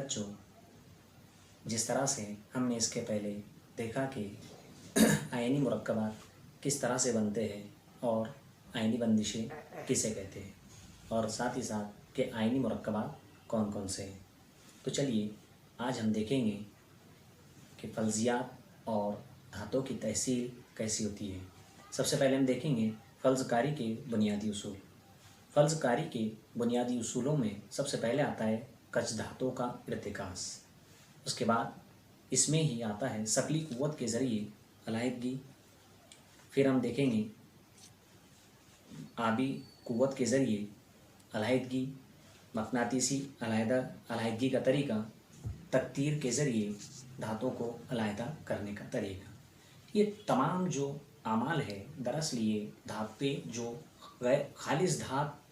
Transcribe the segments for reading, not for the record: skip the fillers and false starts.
بچوں، جس طرح سے ہم نے اس کے پہلے دیکھا کہ آئنی مرکبات کس طرح سے بنتے ہیں اور آئنی بندشیں کسے کہتے ہیں، اور ساتھ ہی ساتھ کہ آئنی مرکبات کون کون سے ہیں، تو چلیے آج ہم دیکھیں گے کہ فلزیات اور دھاتوں کی تحصیل کیسی ہوتی ہے۔ سب سے پہلے ہم دیکھیں گے فلز کاری کے بنیادی اصول۔ فلز کاری کے بنیادی اصولوں میں سب سے پہلے آتا ہے کچ دھاتوں کا ارتکاز، اس کے بعد اس میں ہی آتا ہے ثقلی قوت کے ذریعے علیحدگی، پھر ہم دیکھیں گے آبی قوت کے ذریعے علیحدگی، مقناطیسی علیحدگی کا طریقہ، تکتیر کے ذریعے دھاتوں کو علیحدہ کرنے کا طریقہ۔ یہ تمام جو اعمال ہے دراصل یہ دھاتیں جو غیر خالص دھات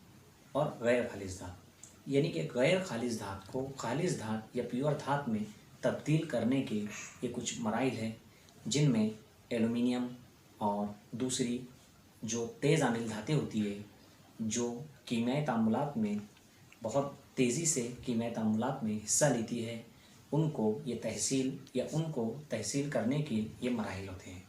اور غیر خالص دھات، یعنی کہ غیر خالص دھات کو خالص دھات یا پیور دھات میں تبدیل کرنے کے یہ کچھ مراحل ہیں، جن میں ایلومینیم اور دوسری جو تیز عامل دھاتیں ہوتی ہے جو کیمیائی تعاملات میں بہت تیزی سے کیمیائی تعاملات میں حصہ لیتی ہے، ان کو یہ تحصیل یا ان کو تحصیل کرنے کے یہ مراحل ہوتے ہیں۔